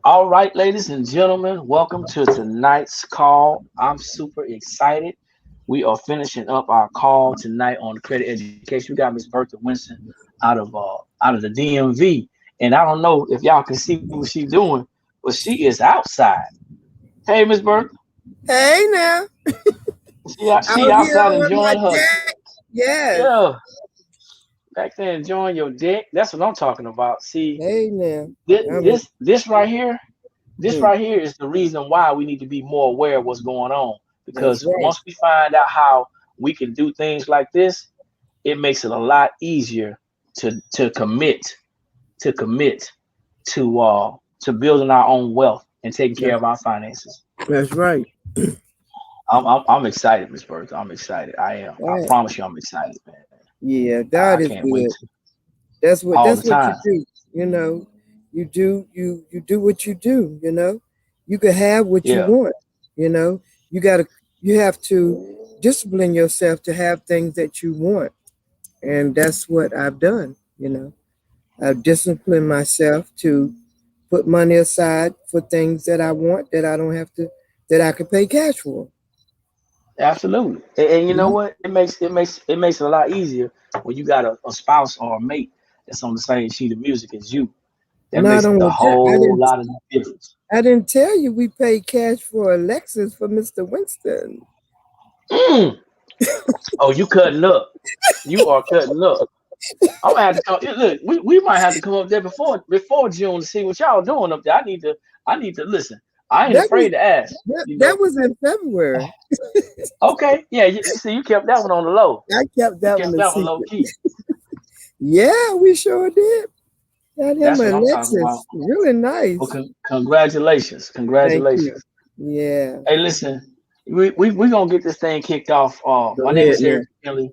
All right, ladies and gentlemen, welcome to tonight's call. I'm super excited. We are finishing up our call tonight on credit education. We got Miss Bertha Winston out of the DMV, and I don't know if y'all can see what she's doing, but she is outside. Hey, Miss Bertha, Hey now, she out here outside on my enjoying her. deck. Yes. Yeah, back there enjoying your deck. That's what I'm talking about. See, Hey now. this I'm this this right here. This hmm, right here is the reason why we need to be more aware of what's going on. that's Because right. once we find out how we can do things like this, it makes it a lot easier to commit to building our own wealth and taking care That's, of our finances. that's right. I'm excited, Miss Bertha. I'm excited. I am. I Right. promise you, I'm excited, man. Yeah, I God is can't wait good. to That's what all that's the what you time. do. You know, you do what you do. You know, you can have what you Yeah, want. You know, you gotta you have to discipline yourself to have things that you want, and that's what I've done. You know, I've disciplined myself to put money aside for things that I want that I don't have to that I can pay cash for. absolutely. And you know Mhm. what? It makes it a lot easier when you got a spouse or a mate that's on the same sheet of music as you. That Not makes a only that, whole lot of difference. I didn't tell you we paid cash for a Lexus for Mr. Winston. Mm. Oh, you cutting up. You are cutting up. I'm gonna have to come. Look, we might have to come up there before June to see what y'all doing up there. I need to listen. I ain't That was afraid to ask. that, You that know. was in February. Okay. Yeah. You see, you kept that one on the low. I kept You that one kept a that one low secret. key. Yeah, we sure did. Got him That's a what I'm talking about. Lexus. Really Well, nice. congratulations, Thank you. congratulations. Yeah. Hey, listen, we gonna get this thing kicked off. Go My name ahead is now. Eric Kelly,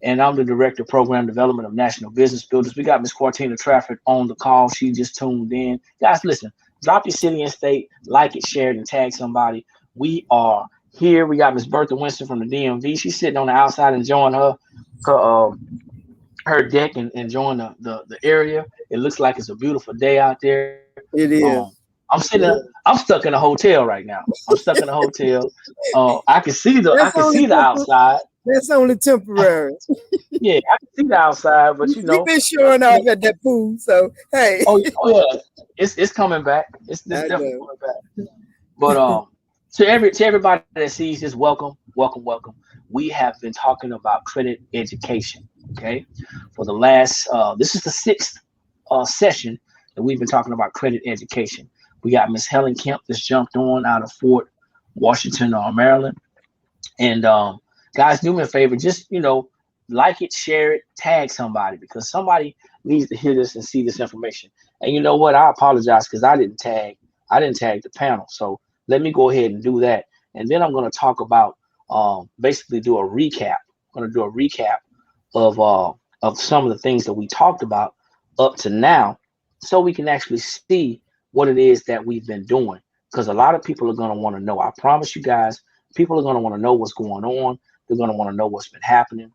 and I'm the Director of Program Development of National Business Builders. We got Miss Quartina Trafford on the call. She just tuned in. Guys, listen, drop your city and state, like it, share it, and tag somebody. We are here. We got Miss Bertha Winston from the DMV. She's sitting on the outside enjoying her deck and enjoying the area. It looks like it's a beautiful day out there. It is. I'm stuck in a hotel right now. I'm stuck in a hotel. I That's can see only the tempor- outside. that's only temporary. Yeah, I can see the outside, but You've been showing off at that pool, so hey. oh yeah, it's coming back. It's I definitely know. coming back. But to everybody that sees this, welcome, welcome, welcome. We have been talking about credit education. Okay, for the last this is the sixth session that we've been talking about credit education. We got Miss Helen Kemp that's jumped on out of Fort Washington, Maryland. And guys, do me a favor, just like it, share it, tag somebody because somebody needs to hear this and see this information. And you know what? I apologize because I didn't tag the panel. So let me go ahead and do that. And then I'm going to talk about basically do a recap. I'm going to do a recap of some of the things that we talked about up to now, so we can actually see what it is that we've been doing. Because a lot of people are going to want to know. I promise you guys, people are going to want to know what's going on. They're going to want to know what's been happening.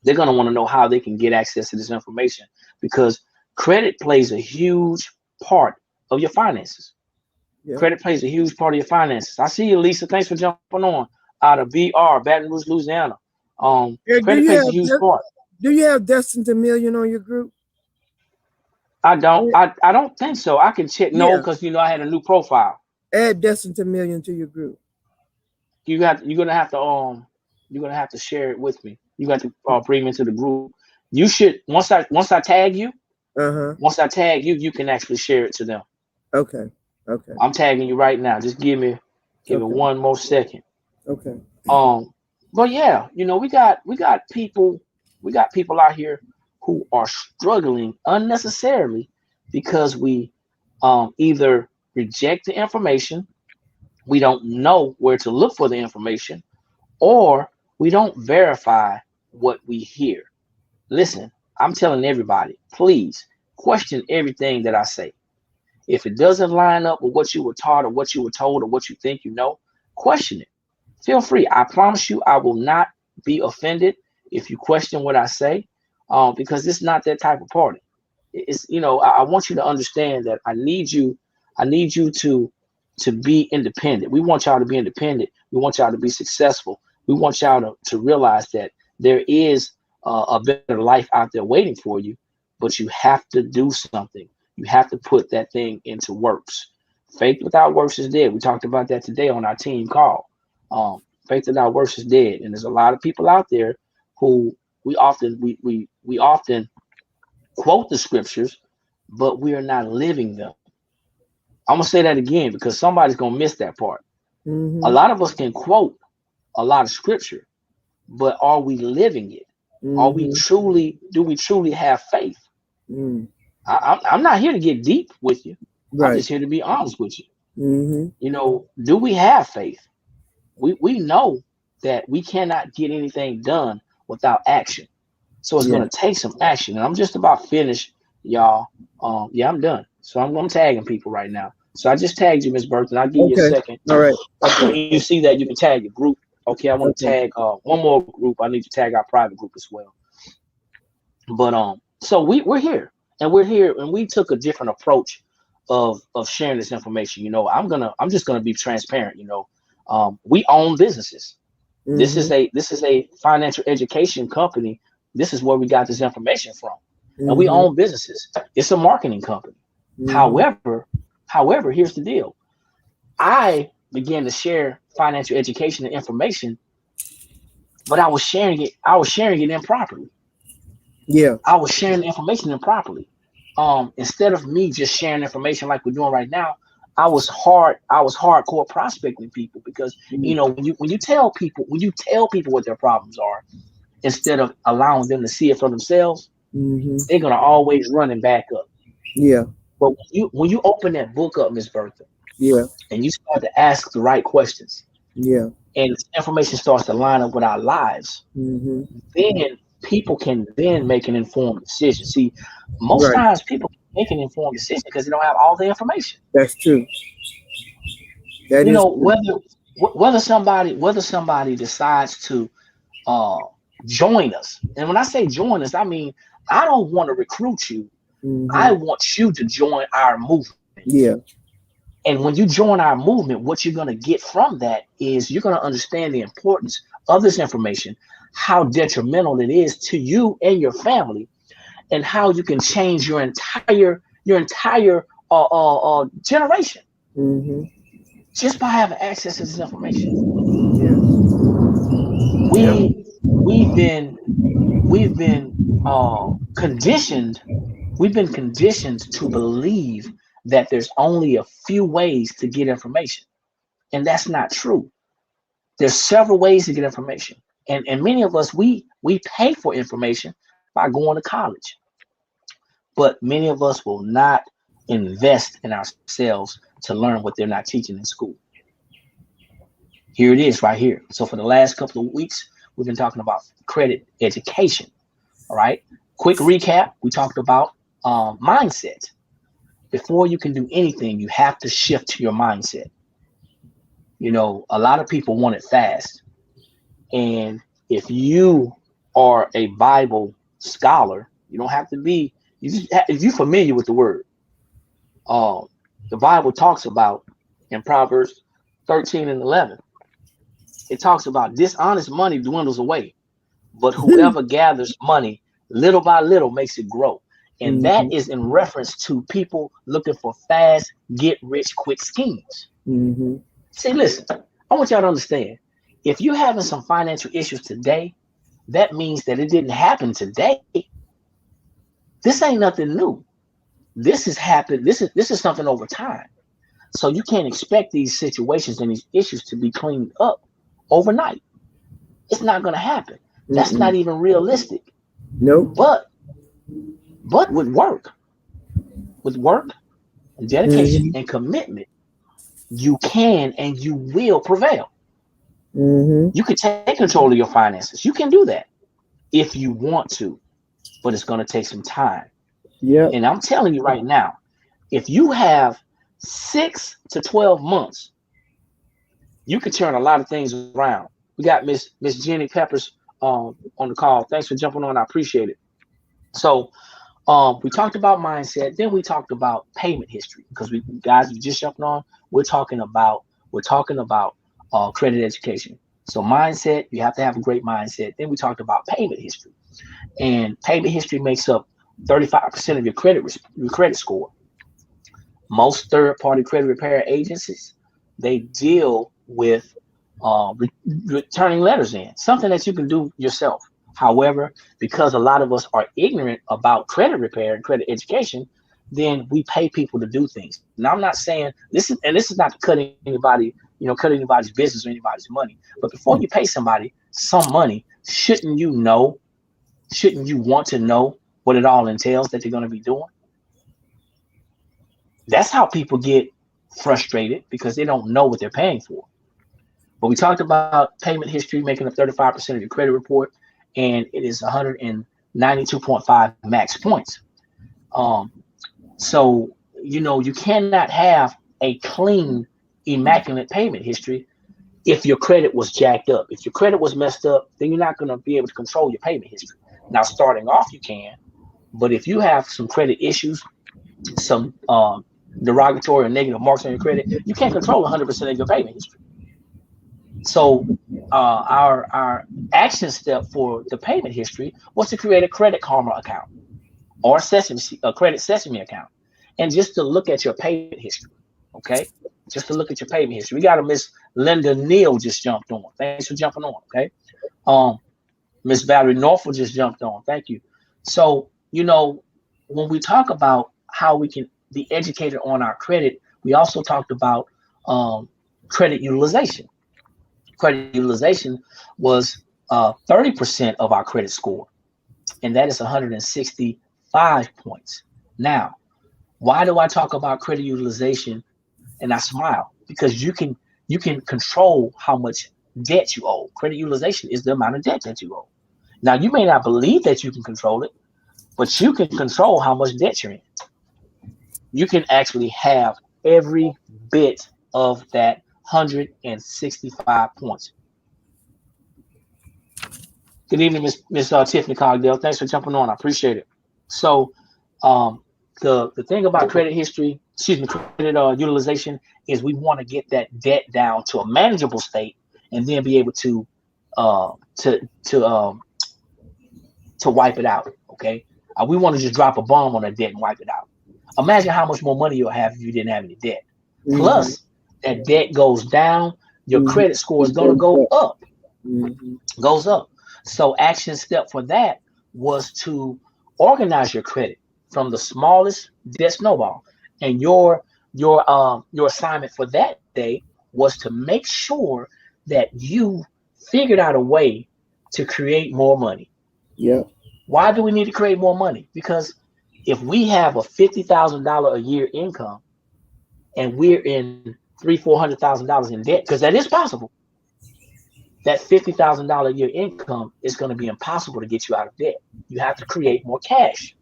They're going to want to know how they can get access to this information because credit plays a huge part of your finances. Yeah. Credit plays a huge part of your finances. I see you, Lisa. Thanks for jumping on out of BR, Baton Rouge, Louisiana. Yeah, Credit plays a huge part. do you have Destin to Million on your group? I don't. Eh, I don't think so. I can check. No, Yeah. because I had a new profile. Add Destin to Million to your group. You're gonna have to share it with me. You got to bring me into the group. You should once I tag you. Uh-huh. Once I tag you, you can actually share it to them. Okay. Okay. I'm tagging you right now. Just give me Okay. one more second. Okay. Um, but yeah, we got people out here who are struggling unnecessarily because we either reject the information, we don't know where to look for the information, or we don't verify what we hear. Listen, I'm telling everybody, please question everything that I say. If it doesn't line up with what you were taught or what you were told or what you think you know, question it. Feel free. I promise you, I will not be offended if you question what I say, because it's not that type of party. It's I want you to understand that I need you. I need you to be independent. We want y'all to be independent. We want y'all to be successful. We want y'all to realize that there is a better life out there waiting for you, but you have to do something. You have to put that thing into works. Faith without works is dead. We talked about that today on our team call. Faith without works is dead, and there's a lot of people out there who we often quote the scriptures, but we are not living them. I'm gonna say that again because somebody's gonna miss that part. A Mm-hmm. lot of us can quote a lot of scripture, but are we living it? Are we Mm-hmm. truly? Do we truly have faith? Mm. I'm not here to get deep with you. I'm Right. just here to be honest with you. Mm-hmm. You know, do we have faith? We know that we cannot get anything done without action. So it's Yeah. gonna take some action. And I'm just about finished, y'all. Yeah, I'm done. So I'm tagging people right now. So I just tagged you, Miss Burton. I'll give you a Okay. second. All right. When you see that, you can tag your group. Okay, I want to Okay. tag one more group. I need to tag our private group as well. But so we're here, and we're here, and we took a different approach of sharing this information. You know, I'm just gonna be transparent. You know, we own businesses. Mm-hmm. This is a financial education company. This is where we got this information from, and we Mm-hmm. own businesses. It's a marketing company. Mm-hmm. However, here's the deal. I began to share financial education and information, but I was sharing it improperly. Yeah. I was sharing the information improperly. Instead of me just sharing information like we're doing right now, I was hardcore prospecting people because you know when you tell people what their problems are, instead of allowing them to see it for themselves, Mm-hmm. they're gonna always run and back up. Yeah. But when you open that book up, Miss Bertha, Yeah. and you start to ask the right questions, Yeah. and information starts to line up with our lives, Mm-hmm. then people can then make an informed decision. See, most Right. times people make an informed decision because they don't have all the information. That's true. That You is know, true. whether somebody decides to uh, join us, and when I say join us, I mean I don't want to recruit you. I Mm-hmm. want you to join our movement. Yeah. And when you join our movement, what you're going to get from that is you're going to understand the importance of this information, how detrimental it is to you and your family, and how you can change your entire generation Mm-hmm. just by having access to this information. Yeah. Yeah. We we've been we've been conditioned. We've been conditioned to believe that there's only a few ways to get information, and that's not true. There's several ways to get information, and many of us we pay for information by going to college, but many of us will not invest in ourselves to learn what they're not teaching in school. Here it is right here. So for the last couple of weeks, we've been talking about credit education. All right. Quick recap. We talked about mindset. Before you can do anything, you have to shift your mindset. You know, a lot of people want it fast. And if you are a Bible scholar, you don't have to be, if you're familiar with the word, uh, the Bible talks about in Proverbs 13 and 11, it talks about dishonest money dwindles away, but whoever gathers money little by little makes it grow. And that Mm-hmm. is in reference to people looking for fast, get rich quick schemes. Mm-hmm. See, listen, I want y'all to understand if you're having some financial issues today, that means that it didn't happen today. This ain't nothing new. This has happened. This is something over time. So you can't expect these situations and these issues to be cleaned up overnight. It's not going to happen. That's Mm-mm. not even realistic. Nope. But with work and dedication Mm-hmm. and commitment, you can and you will prevail. Mm-hmm. You can take control of your finances. You can do that if you want to, but it's going to take some time. Yep. And I'm telling you right now, if you have 6 to 12 months, you can turn a lot of things around. We got Miss Jenny Peppers on the call. Thanks for jumping on. I appreciate it. So We talked about mindset, then we talked about payment history because we guys we just jumping on. We're talking about credit education. So mindset, you have to have a great mindset. Then we talked about payment history, and payment history makes up 35% of your credit score. Most third-party credit repair agencies, they deal with returning letters in, something that you can do yourself. However, because a lot of us are ignorant about credit repair and credit education, then we pay people to do things. Now, I'm not saying this is not to cut anybody, cut anybody's business or anybody's money. But before you pay somebody some money, shouldn't you want to know what it all entails that they're going to be doing? That's how people get frustrated because they don't know what they're paying for. But we talked about payment history making up 35% of your credit report, and it is 192.5 max points. Um, so, you cannot have a clean, immaculate payment history if your credit was jacked up. If your credit was messed up, then you're not going to be able to control your payment history. Now, starting off, you can, but if you have some credit issues, some derogatory or negative marks on your credit, you can't control 100% of your payment history. So our action step for the payment history was to create a Credit Karma account or a Credit Sesame account, and just to look at your payment history. Okay, just to look at your payment history. We got a Miss Linda Neal just jumped on. Thanks for jumping on. Okay, um, Miss Valerie Norfolk just jumped on. Thank you. So when we talk about how we can be educated on our credit, we also talked about credit utilization. Credit utilization was 30% of our credit score, and that is 165 points. Now, why do I talk about credit utilization and I smile? Because you can control how much debt you owe. Credit utilization is the amount of debt that you owe. Now, you may not believe that you can control it, but you can control how much debt you're in. You can actually have every bit of that 165 points. Good evening, Miss Tiffany Cogdell. Thanks for jumping on. I appreciate it. So, the thing about credit utilization is we want to get that debt down to a manageable state, and then be able to uh, to to um, to wipe it out. Okay, we want to just drop a bomb on that debt and wipe it out. Imagine how much more money you'll have if you didn't have any debt. Mm-hmm. Plus, that debt goes down, your Mm-hmm. credit score is gonna go up, Mm-hmm. goes up. So action step for that was to organize your credit from the smallest debt snowball. And your assignment for that day was to make sure that you figured out a way to create more money. Yeah. Why do we need to create more money? Because if we have a $50,000 a year income and we're in $300,000-400,000 in debt, because that is possible, that $50,000 a year income is going to be impossible to get you out of debt. You have to create more cash.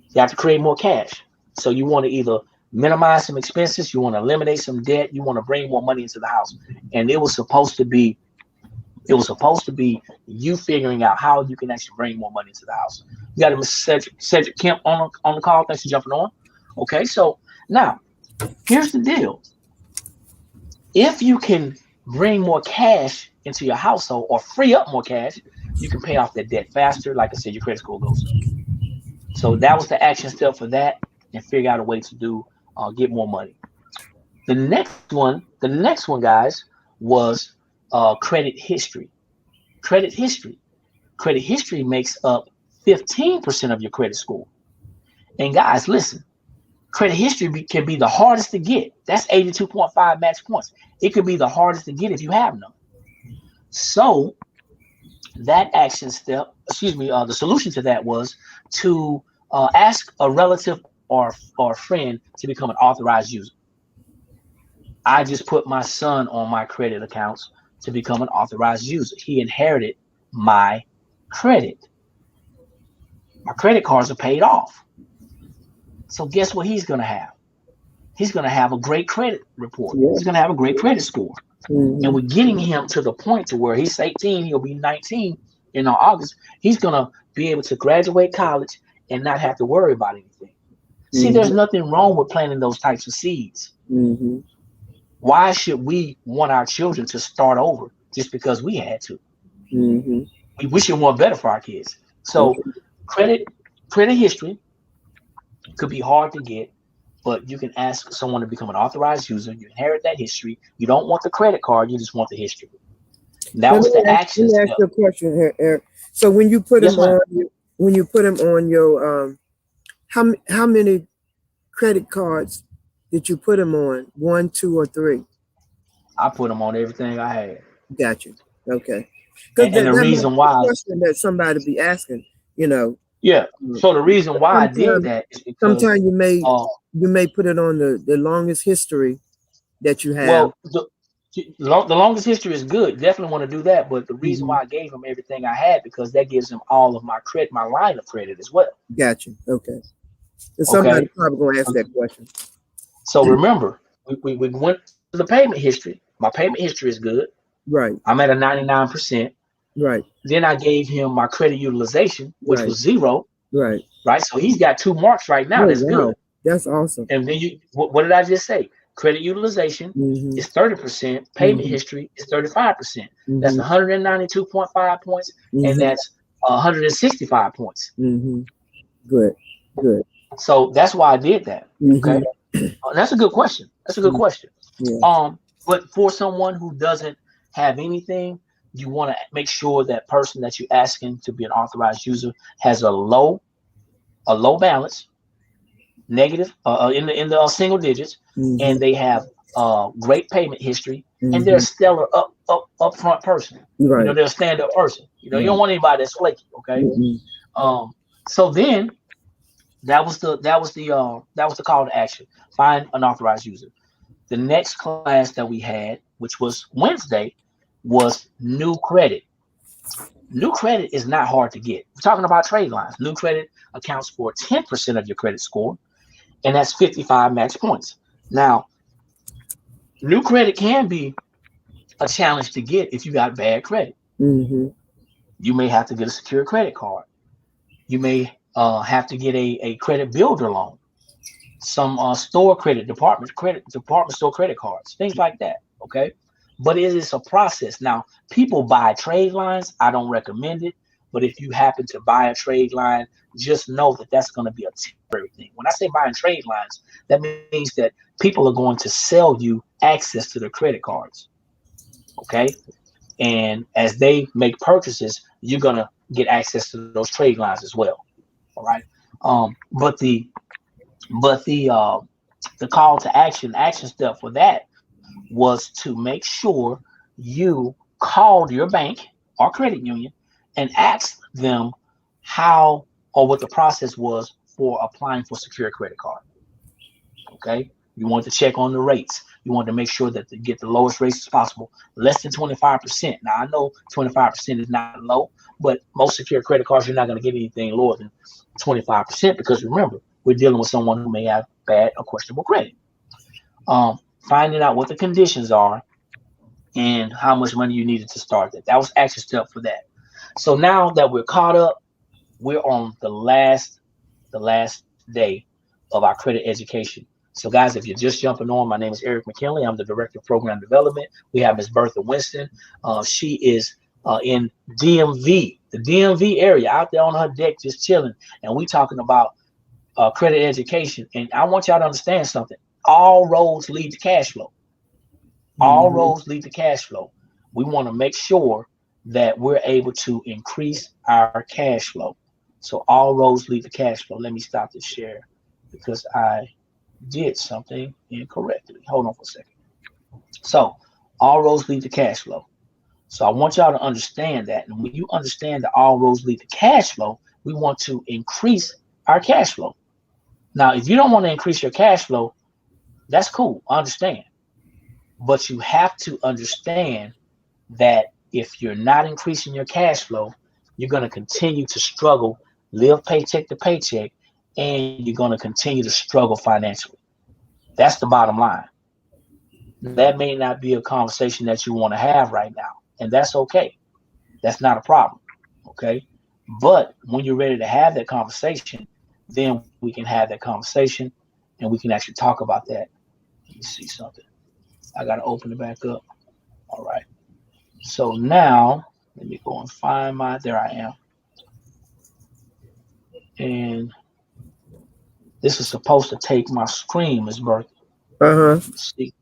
You have to create more cash. So you want to either minimize some expenses, you want to eliminate some debt, you want to bring more money into the house. And it was supposed to be you figuring out how you can actually bring more money into the house. You got Mr. Cedric Kemp on the call. Thanks for jumping on. Okay, so now here's the deal. If you can bring more cash into your household or free up more cash, you can pay off that debt faster. Like I said, your credit score goes up. So that was the action step for that, and figure out a way to get more money. The next one, guys, was credit history. Credit history. Credit history makes up 15% of your credit score. And guys, listen, credit history can be the hardest to get. That's 82.5 max points. It could be the hardest to get if you have none. So that action step, the solution to that was to ask a relative or friend to become an authorized user. I just put my son on my credit accounts to become an authorized user. He inherited my credit. My credit cards are paid off. So guess what he's going to have? He's going to have a great credit report. Yeah. He's going to have a great credit score. Mm-hmm. And we're getting him to the point to where he's 18, he'll be 19 in August. He's going to be able to graduate college and not have to worry about anything. See, there's Mm-hmm. nothing wrong with planting those types of seeds. Mm-hmm. Why should we want our children to start over just because we had to? Mm-hmm. We should want better for our kids. So Okay. credit credit history could be hard to get, but you can ask someone to become an authorized user. You inherit that history. You don't want the credit card, you just want the history. And that Now, was the let action me ask step. you a question here, Eric. So when you put Yes, them ma'am. on, your how many credit cards did you put them on? One, two, or three? I put them on everything I had. Got you. Okay. Because And the that might reason be a why, question that somebody be asking. You know, yeah. So the reason why I did sometimes that is because, sometimes uh, you may put it on the longest history that you have. well, the longest history is good. Definitely want to do that. But the reason Hmm. why I gave him everything I had because that gives him all of my credit, my line of credit as well. Got you. Okay. And somebody Okay. probably gonna ask So, that question. so remember, we went to the payment history. My payment history is good. Right. I'm at a 99%. Right. Then I gave him my credit utilization, which Right. was zero. Right. Right. So he's got 2 marks right now. Oh That's good. wow. That's awesome. And then what did I just say? Credit utilization Mm-hmm. is 30%. Payment Mm-hmm. history is 35%. That's Mm-hmm. 192.5 points, and Mm-hmm. that's 165 points. Mm-hmm. Good. Good. So that's why I did that. Mm-hmm. Okay, that's a good question. That's a good question. Yeah. But for someone who doesn't have anything, you want to make sure that person that you're asking to be an authorized user has a low balance, negative in the single digits, Mm-hmm. and they have great payment history, and they're a Mm-hmm. stellar upfront person. Right. They're a stand up person. You don't Right. want anybody that's flaky. Okay. Mm-hmm. Um, so then that was the call to action. Find an authorized user. The next class that we had, which was Wednesday, was new credit. New credit is not hard to get. We're talking about trade lines. New credit accounts for 10% of your credit score, and that's 55 max points. Now, new credit can be a challenge to get if you got bad credit. Mm-hmm. You may have to get a secure credit card. You may have to get a credit builder loan, some store department store credit cards, things like that. Okay, but it is a process. Now, people buy trade lines. I don't recommend it, but if you happen to buy a trade line, just know that that's going to be a temporary thing. When I say buying trade lines, that means that people are going to sell you access to their credit cards. Okay, and as they make purchases, you're going to get access to those trade lines as well. All right, but the call to action step for that was to make sure you called your bank or credit union and asked them how or what the process was for applying for secure credit card. Okay, you want to check on the rates. You want to make sure that they get the lowest rates as possible, less than 25%. Now I know 25% is not low, but most secure credit cards you're not going to get anything lower than 25% because remember we're dealing with someone who may have bad or questionable credit. Finding out what the conditions are and how much money you needed to start that. That was action step for that. So now that we're caught up, we're on the last day of our credit education. So guys, if you're just jumping on, my name is Eric McKinley. I'm the director of program development. We have Ms. Bertha Winston. She is in DMV, the DMV area, out there on her deck, just chilling, and we talking about credit education. And I want y'all to understand something. All roads lead to cash flow. All Mm-hmm. roads lead to cash flow. We want to make sure that we're able to increase our cash flow. So all roads lead to cash flow. Let me stop this share because I did something incorrectly. Hold on for a second. So all roads lead to cash flow. So I want y'all to understand that. And when you understand that all roads lead to cash flow, we want to increase our cash flow. Now, if you don't want to increase your cash flow, that's cool. I understand. But you have to understand that if you're not increasing your cash flow, you're going to continue to struggle, live paycheck to paycheck, and you're going to continue to struggle financially. That's the bottom line. That may not be a conversation that you want to have right now, and that's okay. That's not a problem. Okay. But when you're ready to have that conversation, then we can have that conversation and we can actually talk about that. Let me see something. I got to open it back up. All right. So now let me go and find my, there I am. And this is supposed to take my screen, Miss Bertha. Uh-huh. Let's see.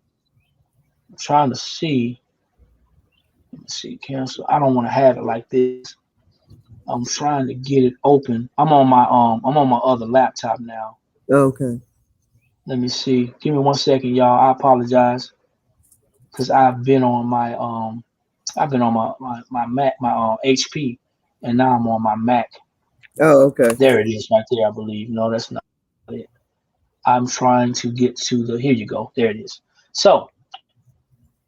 I'm trying to see. Let me see, cancel. I don't want to have it like this. I'm trying to get it open. I'm on my other laptop now. Okay. Let me see. Give me 1 second, y'all. I apologize because I've been on my Mac, my HP, and now I'm on my Mac. Oh, okay. There it is right there, I believe. No, that's not it. I'm trying to get to the, here you go. There it is. So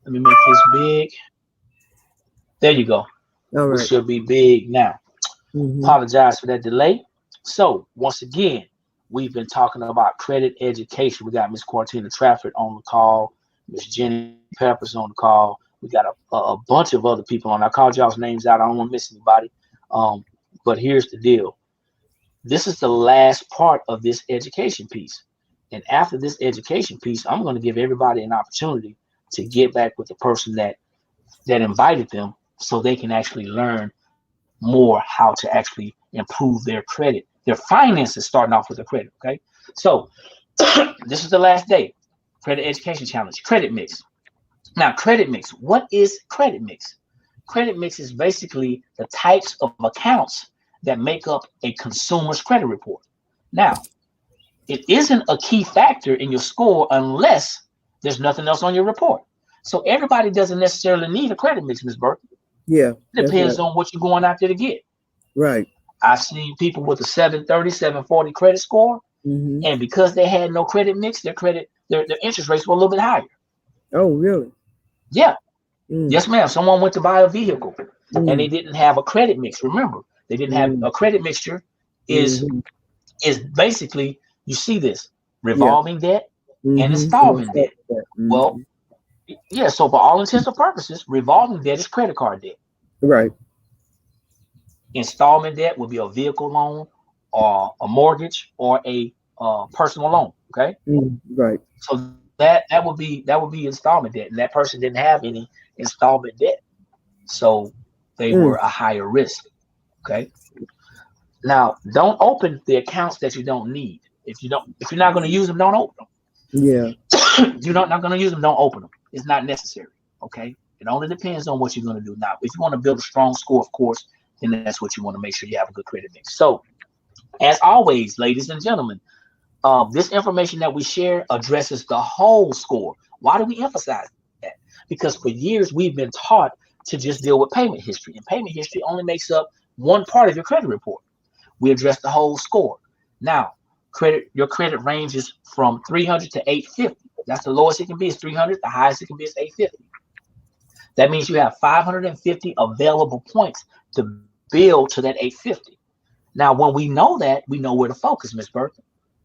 let me make this big. There you go. All We right. should be big now. Mm-hmm. Apologize for that delay. So once again, we've been talking about credit education. We got Miss Cortina Trafford on the call, Miss Jenny Peppers on the call. We got a bunch of other people on. I called y'all's names out. I don't want to miss anybody. Um, but here's the deal. This is the last part of this education piece. And after this education piece, I'm going to give everybody an opportunity to get back with the person that invited them so they can actually learn more how to actually improve their credit, their finances, starting off with their credit. Okay. So this is the last day. Credit education challenge, credit mix. Now, credit mix. What is credit mix? Credit mix is basically the types of accounts that make up a consumer's credit report. Now, it isn't a key factor in your score unless there's nothing else on your report. So everybody doesn't necessarily need a credit mix, Ms. Burke. Yeah, It that's depends right. on what you're going out there to get. Right. I've seen people with a 730, 740 credit score, Mm-hmm. and because they had no credit mix, their interest rates were a little bit higher. Oh, really? Yeah, Mm. yes, ma'am. Someone went to buy a vehicle and they Mm. didn't have a credit mix. Remember, they didn't have Mm. a credit mixture is Mm-hmm. is basically you see this Yeah. revolving debt and Mm-hmm. installment debt. Mm-hmm. Well, yeah, so for all intents and purposes, revolving debt is credit card debt. Right. Installment debt would be a vehicle loan or a mortgage or a personal loan. Okay, Mm. Right. so that would be installment debt, and that person didn't have any installment debt, so they were Mm. a higher risk. Okay, now don't open the accounts that you don't need. If you're not going to use them, don't open Yeah. them. You're not going to use them, don't open them. It's not necessary. Okay, it only depends on what you're going to do. Now, if you want to build a strong score, of course, then that's what you want to make sure you have a good credit mix. So, as always, ladies and gentlemen, this information that we share addresses the whole score. Why do we emphasize that? Because for years we've been taught to just deal with payment history, and payment history only makes up one part of your credit report. We address the whole score. Now, your credit ranges from 300 to 850. That's the lowest it can be is 300. The highest it can be is 850. That means you have 550 available points to build to that 850. Now, when we know that, we know where to focus, Miss Bertha.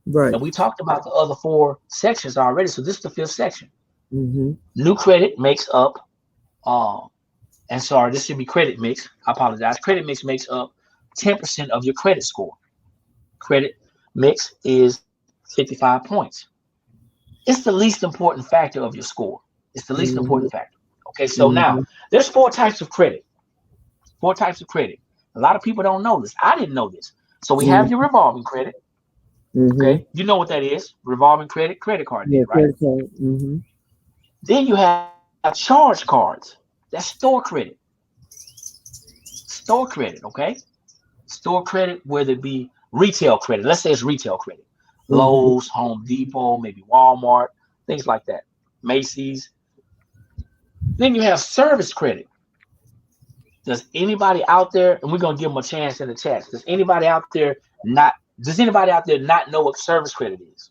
And Right. we talked about the other four sections already. So this is the fifth section. Mm-hmm. New credit makes up, uh, and sorry, this should be credit mix. I apologize. Credit mix makes up 10% of your credit score. Credit mix is 55 points. It's the least important factor of your score. It's the least Mm-hmm. important factor. Okay, so now Mm-hmm. there's four types of credit. Four types of credit. A lot of people don't know this. I didn't know this. So we have your revolving credit. Mm-hmm. Okay, you know what that is? Revolving credit, credit card debt, Yeah. right? Credit card. Mm-hmm. Then you have charge cards. That's store credit. Store credit, okay? Store credit, whether it be retail credit. Let's say it's retail credit. Mm-hmm. Lowe's, Home Depot, maybe Walmart, things like that. Macy's. Then you have service credit. Does anybody out there, and we're gonna give them a chance in the chat. Does anybody out there not know what service credit is?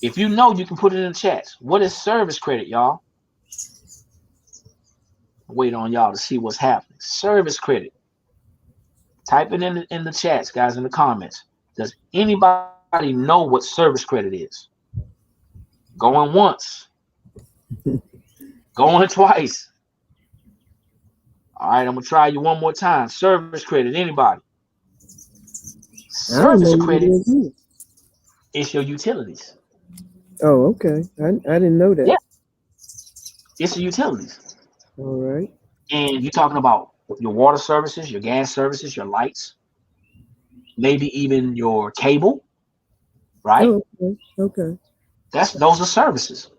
If you know, you can put it in the chat. What is service credit, y'all? Wait on y'all to see what's happening. Service credit. Type it in the chats, guys, in the comments. Does anybody know what service credit is? Going once, going twice. All right, I'm gonna try you one more time. Service credit. Anybody? I don't Service know what it credit is. is your utilities. Oh, okay. I didn't know Yeah, that. it's the utilities. All right. And you're talking about your water services, your gas services, your lights, maybe even your cable, right? Oh, okay. Okay. Those are services.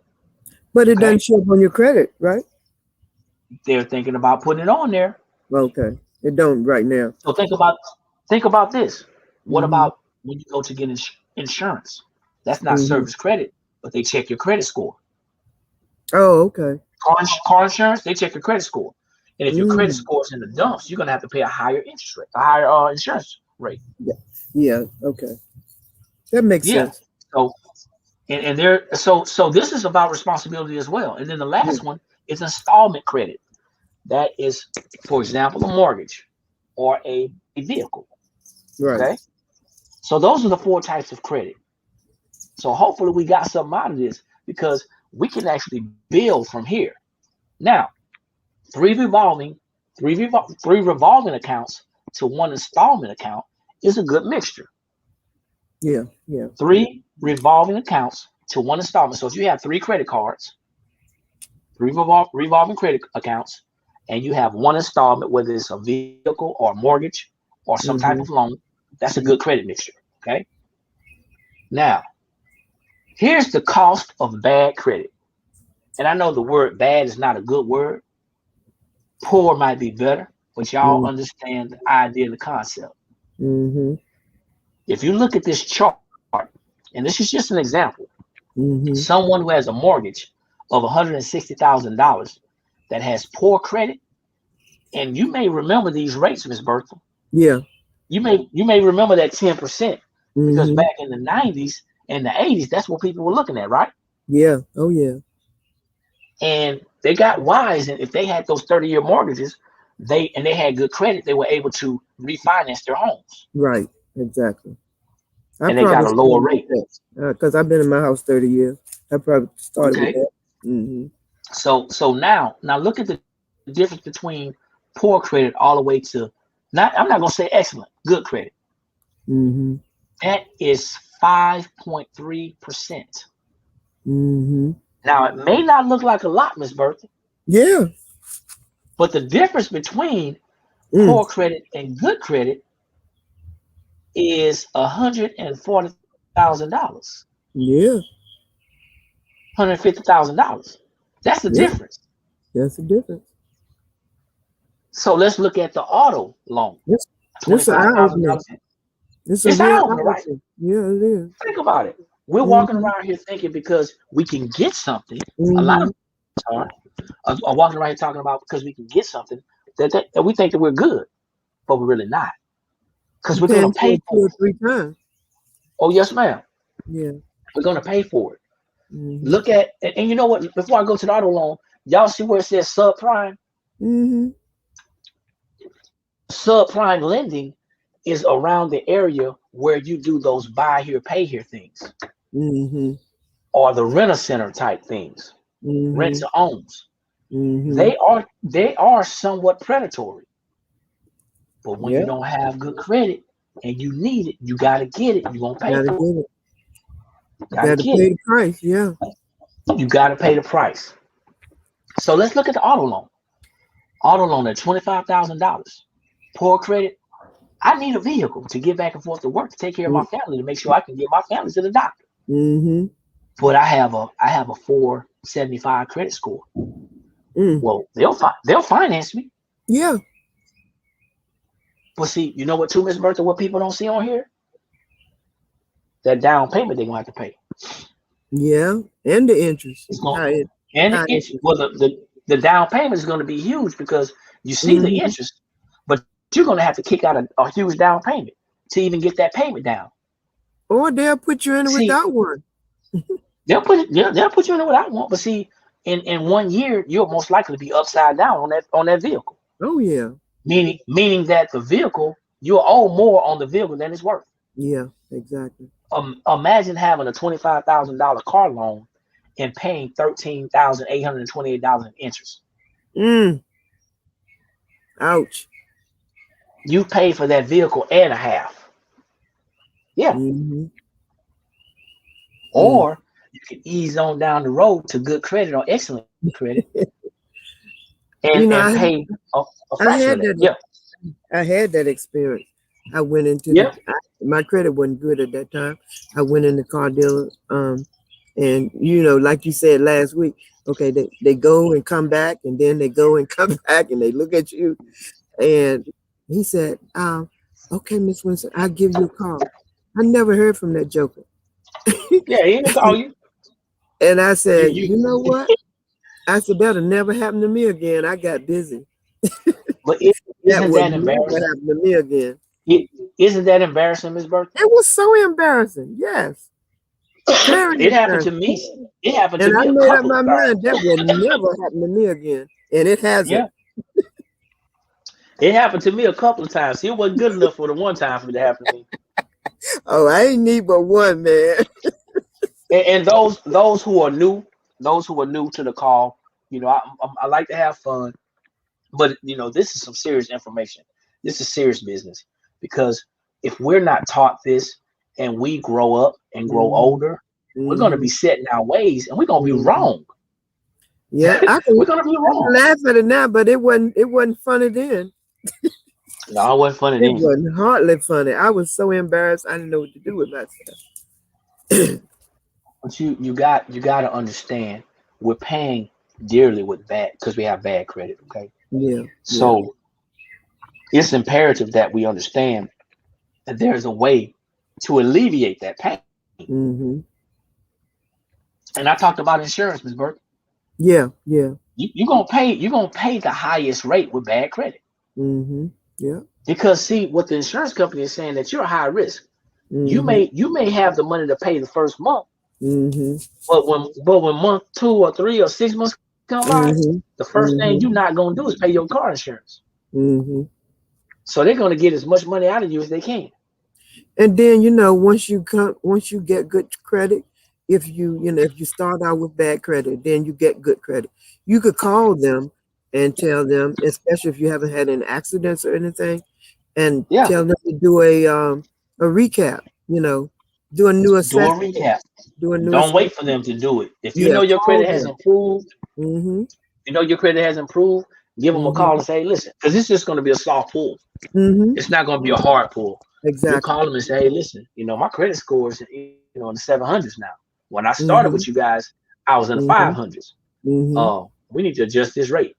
But it Okay. doesn't show up on your credit, right? They're thinking about putting it on there. Okay. It don't right now. So think about this. What Mm-hmm. about when you go to get insurance? That's not Mm-hmm. service credit, but they check your credit score. Oh, okay. Car insurance, they check your credit score. And if your credit Mm. score is in the dumps, you're gonna have to pay a higher interest rate, a higher insurance rate. Yeah. Yeah. Okay. That makes Yeah. sense. So and there so this is about responsibility as well. And then the Yeah. last one is installment credit. That is, for example, a mortgage or a vehicle. Right. Okay. So those are the four types of credit. So hopefully we got something out of this because we can actually build from here. Now, three revolving, three revolving accounts to one installment account is a good mixture. Yeah. Yeah. Three revolving accounts to one installment. So if you have three credit cards, three revolving credit accounts, and you have one installment, whether it's a vehicle or a mortgage or some type of Mm-hmm. loan, that's a good credit mixture. Okay. Now, here's the cost of bad credit. And I know the word bad is not a good word. Poor might be better, but y'all understand the idea and the concept. Mm-hmm. If you look at this chart, and this is just an example, Mm-hmm. someone who has a mortgage of $160,000 that has poor credit, and you may remember these rates, Miss Bertha. Yeah. You may remember that 10% because Mm-hmm. back in the 90s and the 80s, that's what people were looking at, right? Yeah. Oh, yeah. And they got wise, and if they had those 30-year mortgages, they had good credit, they were able to refinance their homes, Right. Exactly. I and they got probably a lower started with rate. that because I've been in my house 30 years. I probably started with Okay. that. Mm-hmm. So now look at the difference between poor credit all the way to not, I'm not gonna say excellent, good credit. Mm-hmm. That is 5.3%. Mm-hmm. Now it may not look like a lot, Miss Bertha, Yeah. but the difference between Mm. poor credit and good credit is $140,000, Yeah. $150,000. That's the Yeah. difference. That's the difference. So let's look at the auto loan, This twenty this an five eye thousand opener. dollars. This a It's real eye eye opener, right? opener. Yeah, it is. Think about it. We're walking Mm-hmm. around here thinking because we can get something. A lot of Mm-hmm. us are walking around here talking about because we can get something that we think that we're good, but we're really not because You we're going to paying for pay it two for or it. three times. Oh, yes, ma'am. Yeah. We're going to pay for it. Mm-hmm. Look at, and you know what? Before I go to the auto loan, y'all see where it says subprime? Mm-hmm. Subprime lending is around the area where you do those buy here, pay here things Mm-hmm. or the rent a center type things, rent Mm-hmm. to owns. Mm-hmm. They are somewhat predatory. But when you Yeah. don't have good credit and you need it, you gotta get it. You won't pay Gotta for get it. it. You gotta Gotta get pay it. the price. Yeah. You gotta pay the price. So let's look at the auto loan. Auto loan at $25,000. Poor credit. I need a vehicle to get back and forth to work to take care of my family to make sure I can get my family to the doctor. Mm-hmm. But I have a 475 credit score. Mm. Well, they'll finance me. Yeah. But see, you know what too, Miss Bertha, what people don't see on here? That down payment they're gonna have to pay. Yeah. And the interest. It's going High, and high the interest. interest. Well, the down payment is going to be huge because you see the Mm-hmm. interest, but you're going to have to kick out a huge down payment to even get that payment down. Or they'll put you in it See, without one. they'll put you in it without one, but see, in 1 year you'll most likely be upside down on that vehicle, Oh yeah. meaning that the vehicle you'll owe more on the vehicle than it's worth. Yeah. Exactly. Imagine having a $25,000 car loan and paying $13,828 in interest. Mm. Ouch. You pay for that vehicle and a half. Yeah. Mm-hmm. Mm. Or you can ease on down the road to good credit or excellent credit You and know, pay a I fraction of had that. that Yeah. I had that experience. I went into Yeah. my credit wasn't good at that time. I went in the car dealer, and you know, like you said last week, okay, they go and come back, and then they go and come back, and they look at you, and he said, okay, Miss Winston, I'll give you a call. I never heard from that joker. Yeah. He didn't call you. And I You said, you. you know what? I said, that'll never happen to me again. I got busy. But That isn't would that never embarrassing? happen to me again. Isn't that embarrassing, Miss Bertha? It was so embarrassing. Yes. Very It happened to embarrassing. me. It happened to And I me a made up couple of my times. mind that will never happen to me again. And it Yeah. hasn't. It happened to me a couple of times. It wasn't good enough for the one time for it to happen to me. Oh, I ain't need but one, man. And those who are new to the call, I like to have fun, but this is some serious information. This is serious business because if we're not taught this and we grow up and grow Mm-hmm. older, we're going to Mm-hmm. be set in our ways and we're going to be Mm-hmm. wrong. Yeah, We're going to be I can wrong. laugh at it now, but it wasn't funny then. No, it wasn't funny It then. wasn't hardly funny. I was so embarrassed I didn't know what to do with myself. But you got to understand, we're paying dearly with bad because we have bad credit. Okay, Yeah, yeah. so it's imperative that we understand that there's a way to alleviate that pain. Mm-hmm. And I talked about insurance, Ms. Burke. Yeah, yeah. You're gonna pay the highest rate with bad credit. Mm-hmm. Yeah. Because see, what the insurance company is saying that you're high risk. You Mm-hmm. may you may have the money to pay the first month, Mm-hmm. but when month 2 or 3 or 6 months come by, Mm-hmm. the first thing you're Mm-hmm. not gonna do is pay your car insurance. Mm-hmm. So they're gonna get as much money out of you as they can. And then once you get good credit, if you start out with bad credit, then you get good credit. You could call them and tell them, especially if you haven't had any accidents or anything, and Yeah. tell them to do a recap. Do a new Do a assessment. recap. Do a new Don't wait for assessment. them to do it. If you Yeah, know your call credit has them. improved, Mm-hmm. give them a call Mm-hmm. and say, listen, because it's just going to be a soft pull. Mm-hmm. It's not going to be a hard pull. You Exactly. call them and say, hey, listen, my credit score is in the 700s now. When I started with Mm-hmm. you guys, I was in the Mm-hmm. 500s. Mm-hmm. We need to adjust this rate,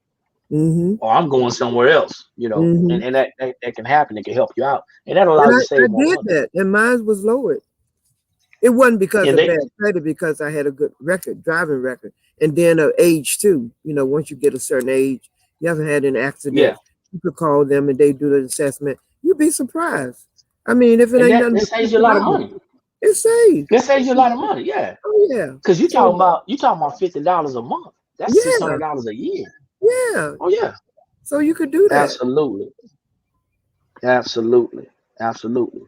Mm-hmm. or I'm going somewhere else. Mm-hmm. And that can happen. It can help you out, and that allows And you to I save more did money. that, and mine was lowered. It wasn't because And of they, bad credit, because I had a good driving record, and then age too. Once you get a certain age, you haven't had an yeah, accident, you could call them and they do the assessment. You'd be surprised. I mean, if it and ain't that nothing that but saves you a lot of $50, money. it saves. That saves you a lot of money. Yeah. Oh yeah. Because So you talking about $50 a month. That's six yeah, hundred dollars a year. yeah. Oh yeah, So you could do that. absolutely, absolutely, absolutely.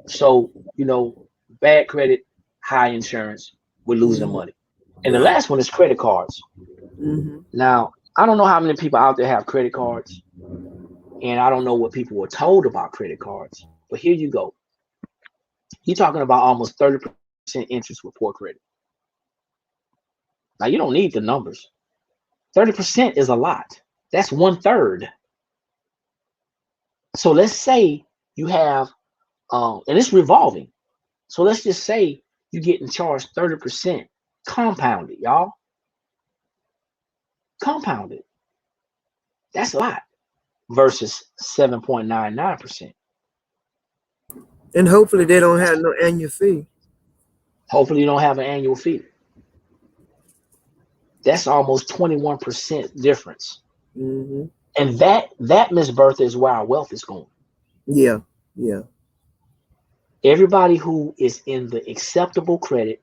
So bad credit, high insurance, we're losing Hmm. money. And the Right. last one is credit cards. Hmm. Now I don't know how many people out there have credit cards, and I don't know what people were told about credit cards. But here you go. You're talking about almost 30% interest with poor credit. Now you don't need the numbers. 30% is a lot. That's 1/3. So let's say you have, and it's revolving. So let's just say you're getting charged 30% compounded, y'all. Compounded. That's a lot versus 7.99%. And hopefully they don't have no annual fee. Hopefully you don't have an annual fee. That's almost 21% difference. Hmm. And that Miss Bertha is where our wealth is going. Yeah. Yeah. Everybody who is in the acceptable credit,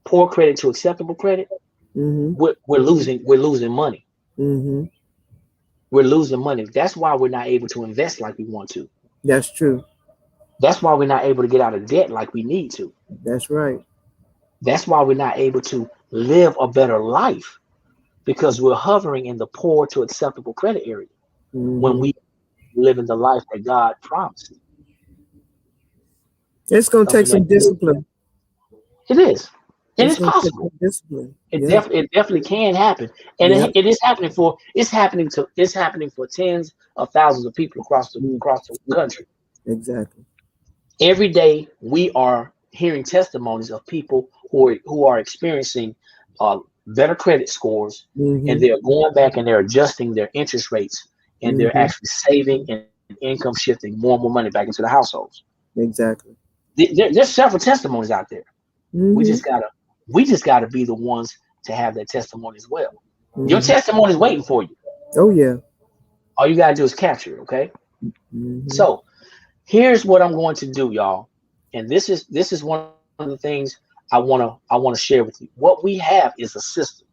poor credit to acceptable credit, Hmm. we're losing money. Hmm. We're losing money. That's why we're not able to invest like we want to. That's true. That's why we're not able to get out of debt like we need to. That's right. That's why we're not able to live a better life because we're hovering in the poor to acceptable credit area when Hmm. we live in the life that God promised. It's going to take Something that some discipline. it is, and It's it's going to take possible. some discipline. It Yeah. definitely can happen, and Yep. it is happening for it's happening for tens of thousands of people Mm, across the country. exactly. Every day we are hearing testimonies of people who are experiencing better credit scores, and Mm-hmm. they're going back and they're adjusting their interest rates, and they're Mm-hmm. actually saving and income shifting more and more money back into the households. Exactly. There's several testimonies out there. We Mm-hmm. just gotta we just gotta be the ones to have that testimony as well. Your Mm-hmm. testimony is waiting for you. Oh yeah. All you gotta do is capture it. Okay. Mm-hmm. So here's what I'm going to do, y'all. And this is one of the things I wanna share with you. What we have is a system.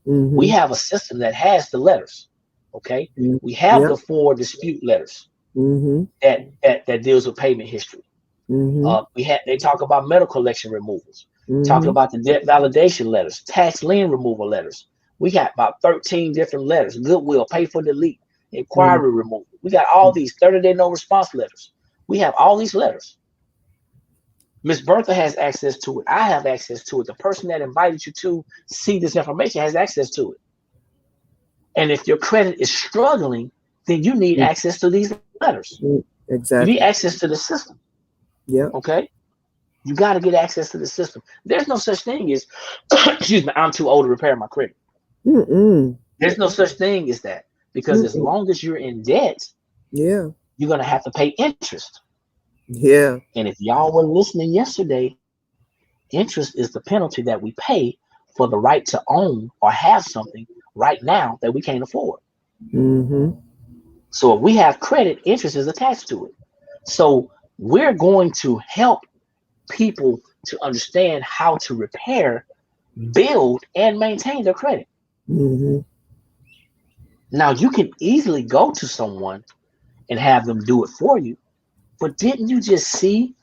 We Mm-hmm. have a system that has the letters. Okay. Mm-hmm. We have the Yep. 4 dispute letters Mm-hmm. that deals with payment history. Mm-hmm. They talk about medical collection removals, talking Mm-hmm. about the debt validation letters, tax lien removal letters. We got about 13 different letters, goodwill, pay for delete, inquiry removal. We got all these 30-day no response letters. We have all these letters. Miss Bertha has access to it. I have access to it. The person that invited you to see this information has access to it. And if your credit is struggling, then you need access to these letters. Mm-hmm. You need Exactly. access to the system. Yep. Okay? You got to get access to the system. There's no such thing as, excuse me, I'm too old to repair my credit. Mm-mm. There's no such thing as that, because as Mm-mm. long as you're in debt, Yeah. you're going to have to pay interest. Yeah. And if y'all were listening yesterday, interest is the penalty that we pay for the right to own or have something right now that we can't afford. Mm-hmm. So if we have credit, interest is attached to it. So we're going to help people to understand how to repair, build, and maintain their credit. Mm-hmm. Now, you can easily go to someone and have them do it for you, but didn't you just see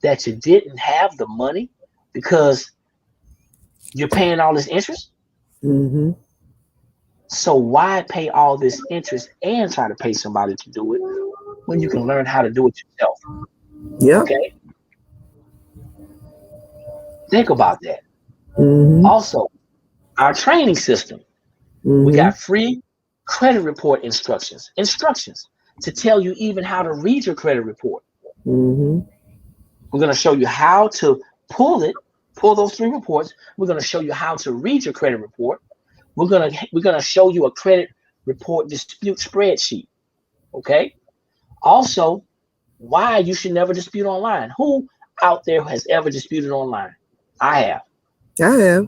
that you didn't have the money because you're paying all this interest? Mm-hmm. So why pay all this interest and try to pay somebody to do it when you can learn how to do it yourself? Yep. Okay, think about that. Mm-hmm. Also, our training system, we Mm-hmm. got free credit report instructions to tell you even how to read your credit report. Mm-hmm. We're going to show you how to pull those 3 reports. We're going to show you how to read your credit report. We're going to show you a credit report dispute spreadsheet. Okay. Also, why you should never dispute online. Who out there has ever disputed online? I have. I have.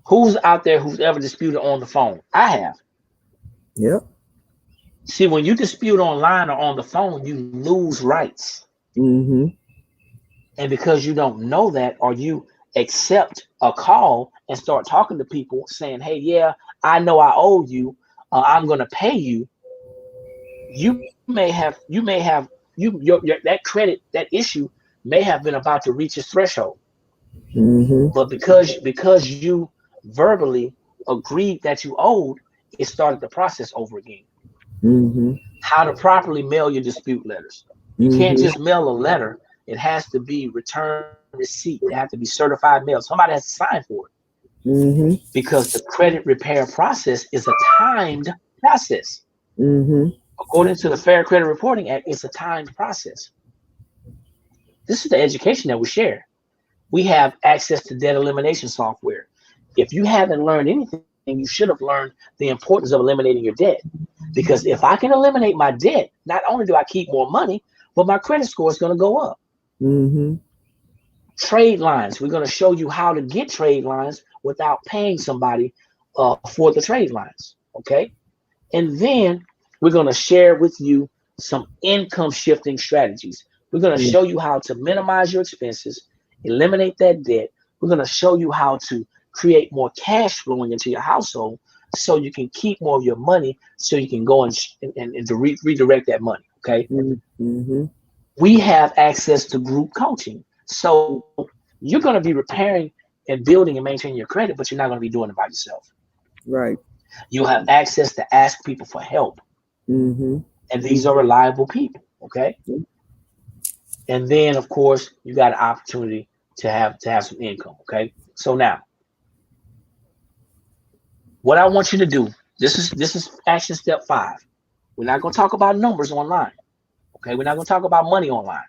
Who's out there who's ever disputed on the phone? I have. Yep. See, when you dispute online or on the phone, you lose rights. Mm-hmm. And because you don't know that, or you accept a call and start talking to people saying, hey, yeah, I know I owe you, I'm going to pay you. You may have that credit, that issue may have been about to reach its threshold. Mm-hmm. But because you verbally agreed that you owed, it started the process over again. Mm-hmm. How to properly mail your dispute letters. You can't Mm-hmm. just mail a letter. It has to be return receipt. It has to be certified mail. Somebody has to sign for it, Mm-hmm. because the credit repair process is a timed process. Mm-hmm. According to the Fair Credit Reporting Act, it's a timed process. This is the education that we share. We have access to debt elimination software. If you haven't learned anything, you should have learned the importance of eliminating your debt. Because if I can eliminate my debt, not only do I keep more money, but my credit score is going to go up. Mm-hmm. Trade lines. We're going to show you how to get trade lines without paying somebody for the trade lines. Okay. And then we're going to share with you some income shifting strategies. We're going to show you how to minimize your expenses, eliminate that debt. We're going to show you how to create more cash flowing into your household so you can keep more of your money, so you can go and to redirect that money. Okay. Mm-hmm. We have access to group coaching. So you're going to be repairing and building and maintaining your credit, but you're not going to be doing it by yourself. Right. You'll have access to ask people for help. Mm-hmm. And these are reliable people. Okay. And then of course you got an opportunity to have some income. Okay. So now what I want you to do, this is action step 5. We're not going to talk about numbers online. Okay. We're not going to talk about money online.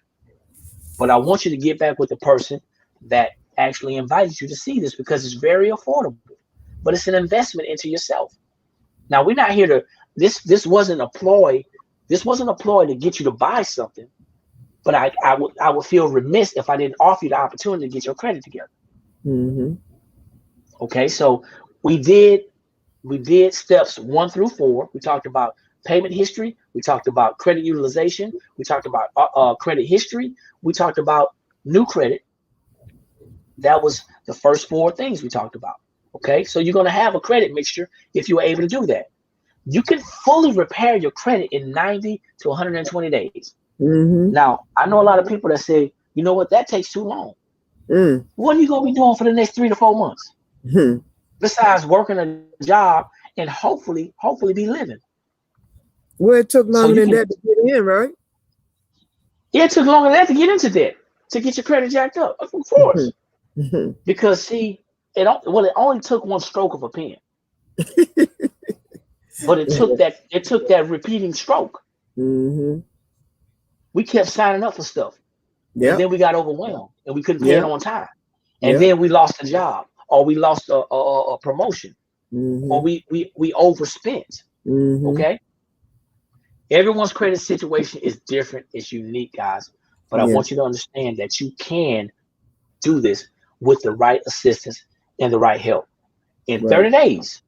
But I want you to get back with the person that actually invited you to see this because it's very affordable. But it's an investment into yourself. Now we're not here to this wasn't a ploy. This wasn't a ploy to get you to buy something. But I would feel remiss if I didn't offer you the opportunity to get your credit together. Mm-hmm. Okay, so we did steps 1 through 4. We talked about payment history. We talked about credit utilization. We talked about credit history. We talked about new credit. That was the first 4 things we talked about. Okay, so you're going to have a credit mixture if you were able to do that. You can fully repair your credit in 90 to 120 days. Mm-hmm. Now, I know a lot of people that say, you know what, that takes too long. What are you going to be doing for the next 3 to 4 months? Mm-hmm. Besides working a job and hopefully be living. Well, it took longer than that to get in, right? It took longer than that to get into debt, to get your credit jacked up, of course. Mm-hmm. Because see, it only took one stroke of a pen. But it took that repeating stroke. Mm-hmm. We kept signing up for stuff. Yeah. And then we got overwhelmed and we couldn't pay it on time. And then we lost a job or we lost a promotion. Mm-hmm. Or we overspent. Mm-hmm. Okay. Everyone's credit situation is different. It's unique, guys. But I want you to understand that you can do this with the right assistance and the right help. In 30 days,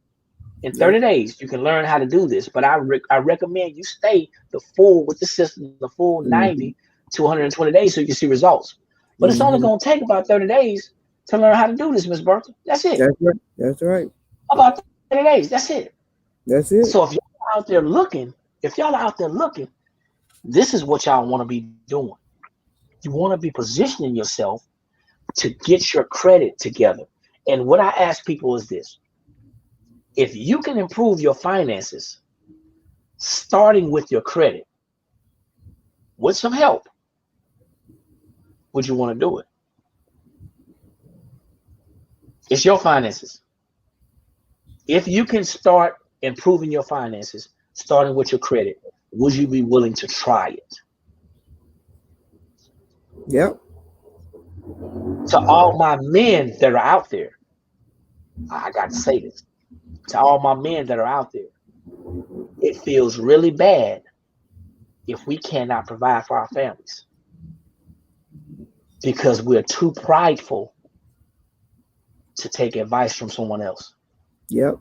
you can learn how to do this. But I recommend you stay with the system, the full 90 to 120 days so you can see results. But it's only going to take about 30 days to learn how to do this, Miss Bertha. That's it. That's right. About 30 days. That's it. That's it. So if y'all out there looking, this is what y'all want to be doing. You want to be positioning yourself to get your credit together. And what I ask people is this. If you can improve your finances, starting with your credit, with some help, would you want to do it? It's your finances. If you can start improving your finances, starting with your credit, would you be willing to try it? Yep. To all my men that are out there, I got to say this. To all my men that are out there, it feels really bad if we cannot provide for our families because we're too prideful to take advice from someone else. Yep.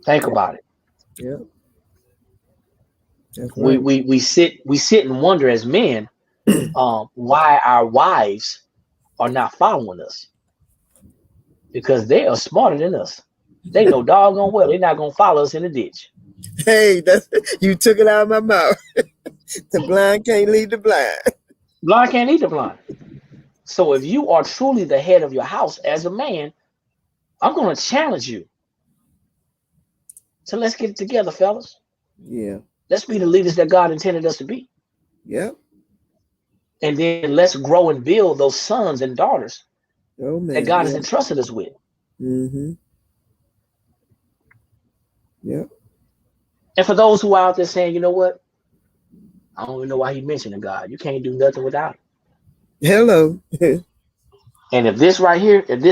Think about it. Yep. That's right. We sit and wonder as men why our wives are not following us. Because they are smarter than us. They know doggone well they're not gonna follow us in the ditch. Hey, you took it out of my mouth. The blind can't lead the blind. Blind can't lead the blind. So if you are truly the head of your house as a man, I'm gonna challenge you. So let's get it together, fellas. Yeah. Let's be the leaders that God intended us to be. Yep. And then let's grow and build those sons and daughters that God has entrusted us with. Mm-hmm. Yep. And for those who are out there saying, you know what? I don't even know why he mentioned God. You can't do nothing without him. Hello. And if this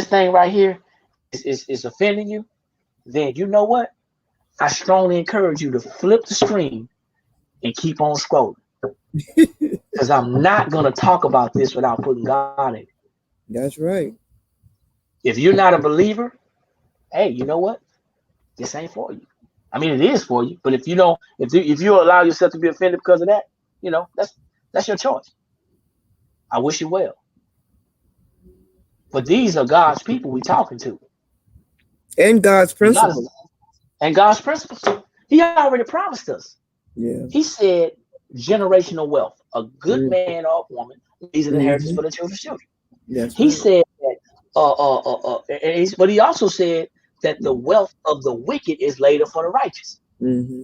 thing right here is offending you, then you know what? I strongly encourage you to flip the screen and keep on scrolling. Because I'm not going to talk about this without putting God in it. That's right. If you're not a believer, hey, you know what? This ain't for you. I mean, it is for you, but if you don't, if you allow yourself to be offended because of that, you know, that's your choice. I wish you well. But these are God's people we talking to. And God's principles. And God's principles. He already promised us. Yeah. He said generational wealth. A good man or woman leaves an inheritance for the children's children. Yes. He said that but he also said that the wealth of the wicked is laid up for the righteous. Mm-hmm.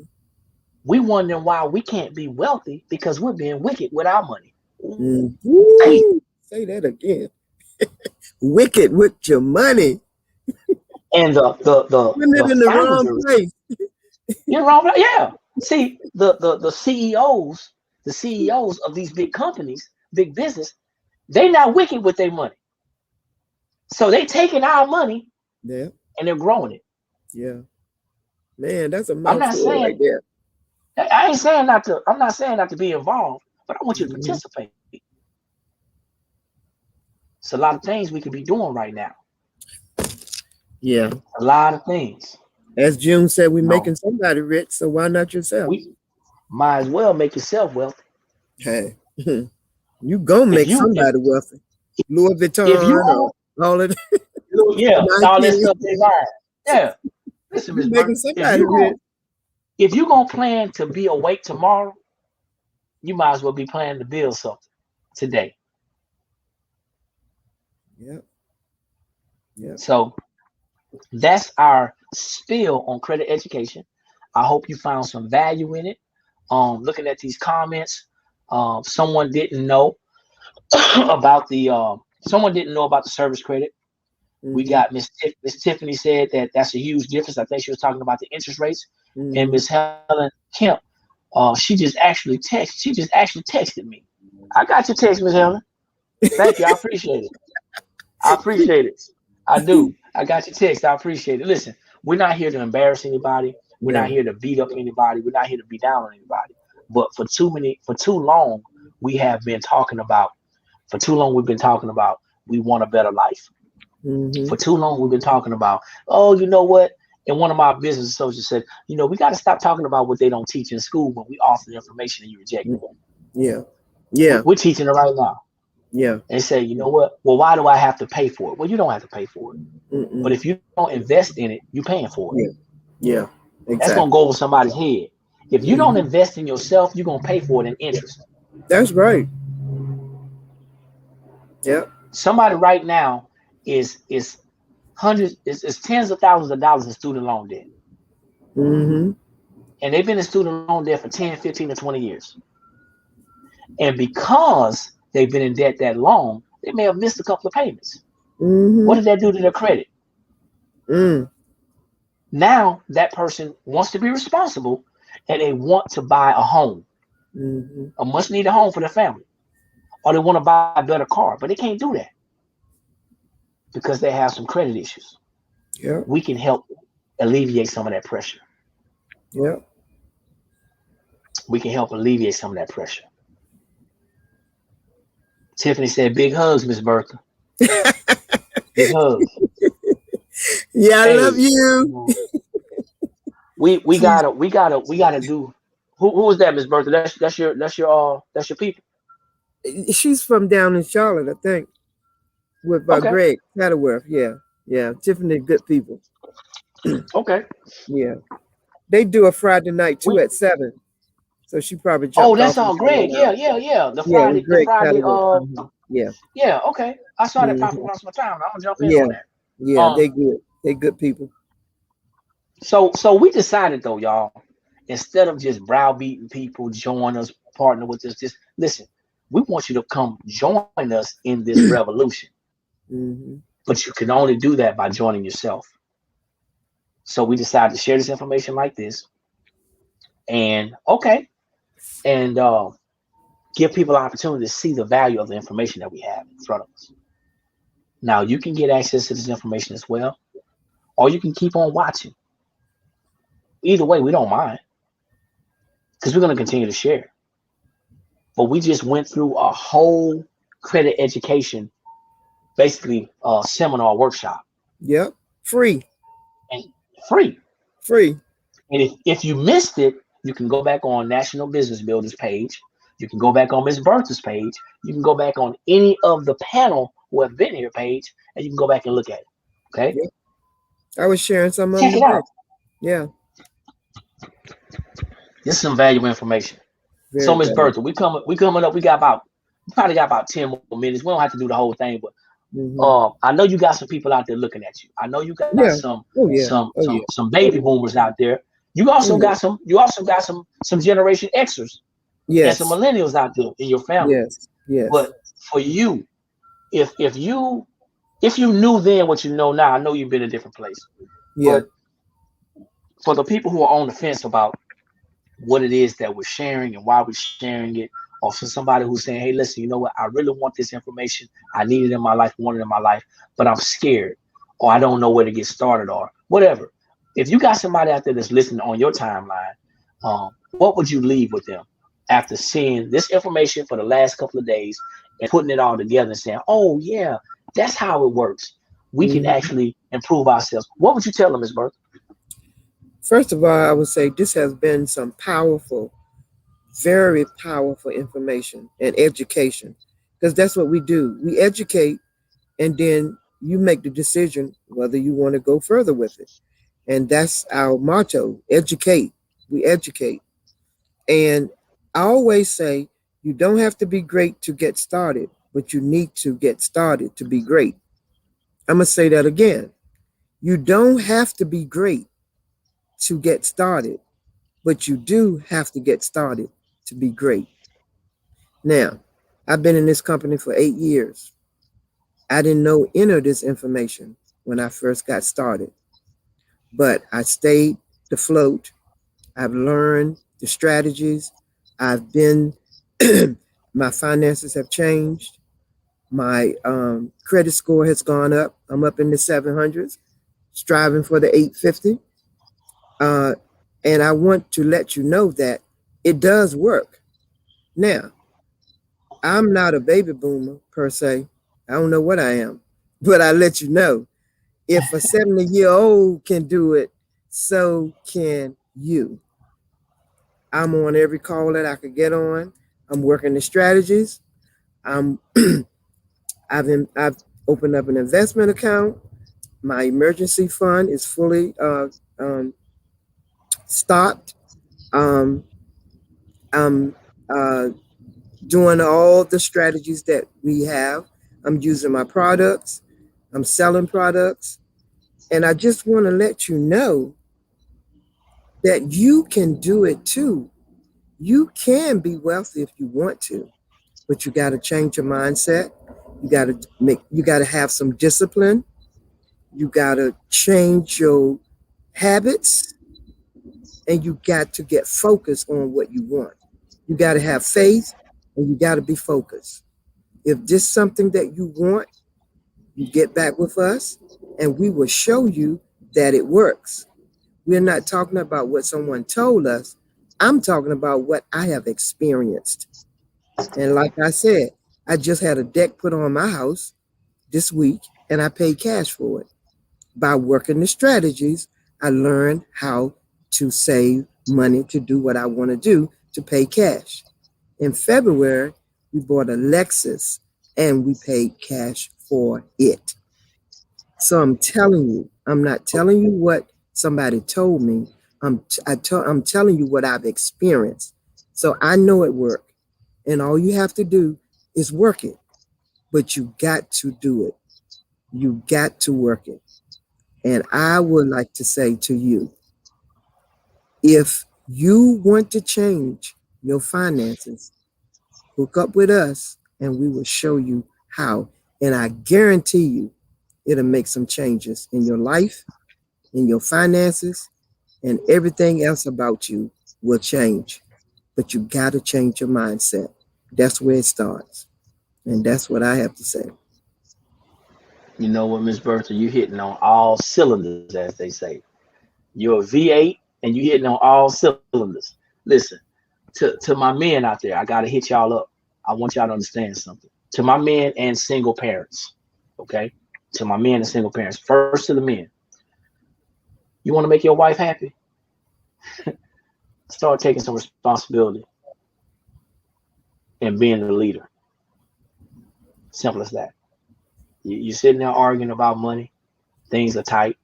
We wondering why we can't be wealthy because we're being wicked with our money. Hey, Woo! Say that again. Wicked with your money. and Putting it the in the wrong founders, place. you're wrong. Yeah. See, the CEOs of these big companies, big business, they not wicked with their money. So they taking our money Yeah, and they're growing it. yeah. Man, that's a I'm not mouthful right saying there. I ain't saying not to. I'm not saying not to be involved, but I want you to Mhm. participate. It's a lot of things we could be doing right now. Yeah. A lot of things. As June said, we're No, making somebody rich, so why not yourself? we might as well make yourself wealthy. Hey, you gonna If make you somebody wealthy. Louis if you Vuitton or own, all of yeah, all that Nike. stuff they buy. Yeah, listen, You Miss making Bertha, somebody rich. if you gonna plan to be awake tomorrow, you might as well be planning to build something today. Yep, yep. So that's our spill on credit education. I hope you found some value in it. Looking at these comments, someone didn't know about the someone didn't know about the service credit. We Mm-hmm. got Miss Tiffany said that that's a huge difference. I think she was talking about the interest rates. And Mm-hmm. Miss Helen Kemp, she just actually texted me. I got your text, Miss Helen. Thank you. I appreciate it. I appreciate it. I do. I got your text. I appreciate it. Listen, we're not here to embarrass anybody. We're not No. here to beat up anybody. We're not here to be down on anybody. But for too long, we have been talking about, for too long, we've been talking about we want a better life. Mm-hmm. For too long, we've been talking about, oh, you know what? And one of my business associates said, we got to stop talking about what they don't teach in school when we offer the information and you reject it. Yeah. Yeah. We're teaching it right now. Yeah. And say, you know what? Well, why do I have to pay for it? Well, you don't have to pay for it. But Mm-mm. if you don't invest in it, you're paying for it. Yeah. Yeah. That's gonna Exactly. go over somebody's head. If you don't Mm-hmm. invest in yourself, you're gonna pay for it in interest. That's right. Yep. Somebody right now is hundreds is tens of thousands of dollars in student loan debt. Mm-hmm. And they've been in student loan debt for 10, 15, or 20 years. And because they've been in debt that long, they may have missed a couple of payments. What Mm-hmm. did that do to their credit? Mm. Now that person wants to be responsible and they want to buy a home, Mm-hmm. a much needed home for their family, or they want to buy a better car, but they can't do that because they have some credit issues. Yep. We can help alleviate some of that pressure. Yep. We can help alleviate some of that pressure. Tiffany said, "Big hugs, Miss Bertha. Big hugs." Yeah, I love Hey, you. She's we gotta do. Who is that, Miss Bertha? That's your people. she's from down in Charlotte, I think, with Okay, Greg Catterworth. Yeah. Yeah. Tiffany, good people. okay. Yeah. They do a Friday night too We at 7. So she probably oh, jumped that's off and all, came Greg. on out. Yeah. Yeah, with The Greg Friday. Catterworth. Yeah. Yeah. Okay. I saw that pop Hmm. across my time. I'm gonna jump in Yeah. on that. Yeah. Um. They good. They good people. So we decided though, y'all, instead of just browbeating people, join us, partner with us. Just listen. We want you to come join us in this revolution, Hmm. but you can only do that by joining yourself. So we decided to share this information like this, and okay, and give people an opportunity to see the value of the information that we have in front of us. Now you can get access to this information as well, or you can keep on watching. Either way, we don't mind because we're going to continue to share. But we just went through a whole credit education, basically seminar workshop, Yep. Free. and free. Free. And if you missed it, you can go back on National Business Builders page. You can go back on Miss Bertha's page. You can go back on any of the panel who have been here page, and you can go back and look at it. Okay, Yep. I was sharing some of them check it today. out. Yeah. This is some valuable information. So Very Miss valuable. Bertha, we coming up. We probably got about 10 more minutes. We don't have to do the whole thing, but Hmm. I know you got some people out there looking at you. I know you got Yeah. Oh yeah. Oh yeah. some baby boomers out there. Mm. You also got some Generation Xers and some Yes, millennials out there in your family. yes, yes, But for you, if you knew then what you know now, I know you've been in a different place. yeah, But for the people who are on the fence about what it is that we're sharing and why we're sharing it, or for somebody who's saying, hey, listen, you know what, I really want this information. I need it in my life, want it in my life, but I'm scared, or I don't know where to get started, or whatever. If you got somebody out there that's listening on your timeline, what would you leave with them after seeing this information for the last couple of days and putting it all together and saying, oh, yeah, that's how it works. We can hmm. actually improve ourselves. What would you tell them, Ms. Bertha? First of all, I would say this has been some powerful, very powerful information and education, because that's what we do. We educate, and then you make the decision whether you want to go further with it. And that's our motto: educate. We educate. And I always say, you don't have to be great to get started, but you need to get started to be great. I'm going to say that again. You don't have to be great to get started, but you do have to get started to be great. Now, I've been in this company for 8 years. I didn't know any of this information when I first got started, but I stayed afloat. I've learned the strategies. I've been, my finances have changed. My credit score has gone up. I'm up in the 700s, striving for the 850. Uh, and I want to let you know that it does work. Now, I'm not a baby boomer per se. I don't know what I am, but I let you know, if a 70-year-old can do it, so can you. I'm on every call that I could get on. I'm working the strategies. I'm I've opened up an investment account. My emergency fund is fully stocked. Um, I'm doing all the strategies that we have. I'm using my products. I'm selling products. And I just want to let you know that you can do it too. You can be wealthy if you want to, but you got to change your mindset. You got to have some discipline. You got to change your habits, and you got to get focused on what you want. You got to have faith, and you got to be focused. If this is something that you want, you get back with us and we will show you that it works. We're not talking about what someone told us. I'm talking about what I have experienced. And like I said, I just had a deck put on my house this week and I paid cash for it. By working the strategies, I learned how to save money to do what I want to do to pay cash. In February, we bought a Lexus and we paid cash for it. So I'm telling you, I'm not telling you what somebody told me. I'm telling you what I've experienced. So I know it worked. And all you have to do is work it. But you got to do it. You got to work it. And I would like to say to you, if you want to change your finances, hook up with us and we will show you how. And I guarantee you, it'll make some changes in your life, in your finances, and everything else about you will change. But you got to change your mindset. That's where it starts. And that's what I have to say. You know what, Miss Bertha, you hitting on all cylinders, as they say. You're a V8 and you hitting on all cylinders. Listen, to my men out there, I gotta hit y'all up. I want y'all to understand something. To my men and single parents, okay? To my men and single parents. First to the men. You want to make your wife happy? Start taking some responsibility and being the leader. Simple as that. You're sitting there arguing about money. Things are tight.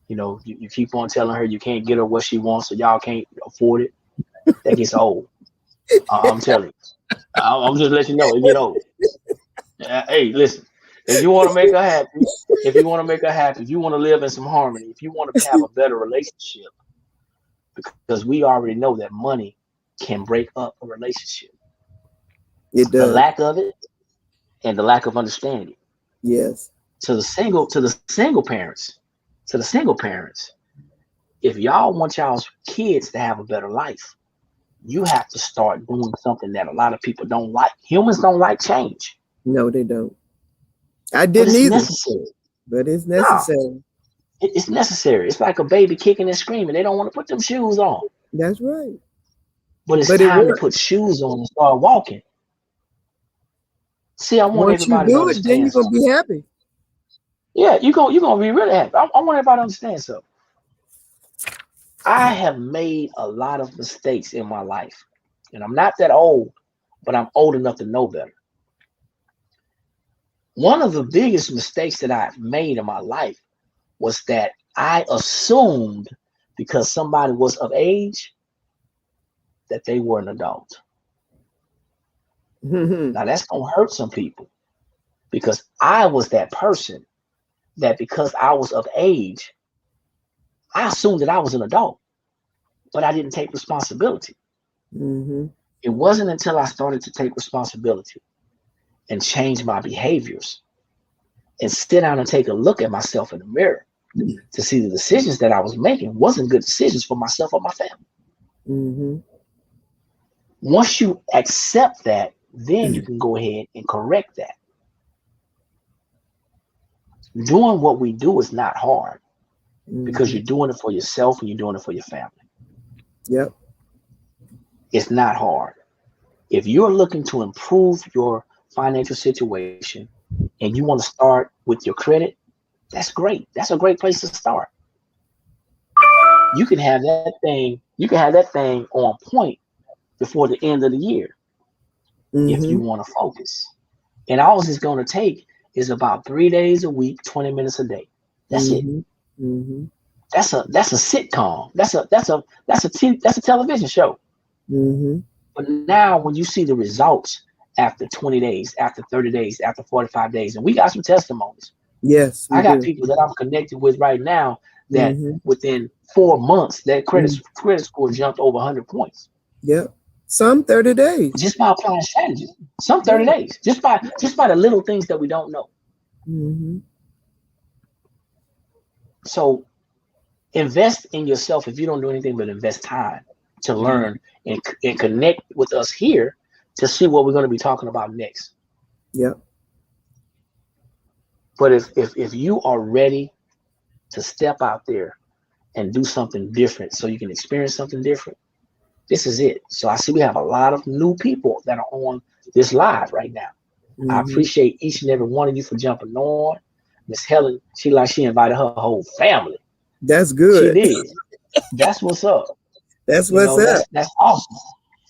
You keep on telling her you can't get her what she wants, so y'all can't afford it. That gets old. I'm telling you. I'm just letting you know it get old. Hey, listen. If you want to make her happy, if you want to make her happy, if you want to live in some harmony, if you want to have a better relationship, because we already know that money can break up a relationship. It The does. lack of it and the lack of understanding. Yes. To the single parents, if y'all want y'all's kids to have a better life, you have to start doing something that a lot of people don't like. Humans don't like change, No, they don't. I but didn't it's either, necessary. but it's No, necessary. it's necessary. It's like a baby kicking and screaming. They don't want to put them shoes on, That's right. but it's But it time to works. put shoes on and start walking. See, I want Once you everybody to do it, then understand you're gonna something. be happy. Yeah, you're gonna be really happy. I want everybody to understand something. I have made a lot of mistakes in my life, and I'm not that old, but I'm old enough to know better. One of the biggest mistakes that I've made in my life was that I assumed because somebody was of age that they were an adult. Hmm. Now that's gonna hurt some people because I was that person that because I was of age, I assumed that I was an adult, but I didn't take responsibility. Hmm. It wasn't until I started to take responsibility and change my behaviors and sit down and take a look at myself in the mirror to see the decisions that I was making wasn't good decisions for myself or my family. Hmm. Once you accept that, then you can go ahead and correct that. Doing what we do is not hard because Hmm. you're doing it for yourself and you're doing it for your family. Yep. It's not hard. If you're looking to improve your financial situation and you want to start with your credit, that's great. That's a great place to start. You can have that thing on point before the end of the year if you Hmm. want to focus. And all it's going to take is about 3 days a week, 20 minutes a day. That's it. Hmm. Hmm. That's a sitcom. That's a television show. Hmm. But now when you see the results after 20 days, after 30 days, after 45 days, and we got some testimonies. Yes, I we got do. people that I'm connected with right now that Hmm. within 4 months, their credit Hmm. credit score jumped over 100 points Yep. Some 30 days. just by applying strategies. Some 30 Yeah. days, just by the little things that we don't know. Hmm. So invest in yourself if you don't do anything but invest time to learn and connect with us here to see what we're going to be talking about next. Yep. But if you are ready to step out there and do something different so you can experience something different, this is it. So I see we have a lot of new people that are on this live right now. I Hmm. appreciate each and every one of you for jumping on. Miss Helen, she invited her whole family. That's She good. did. That's what's up. That's You what's know, up. that's awesome.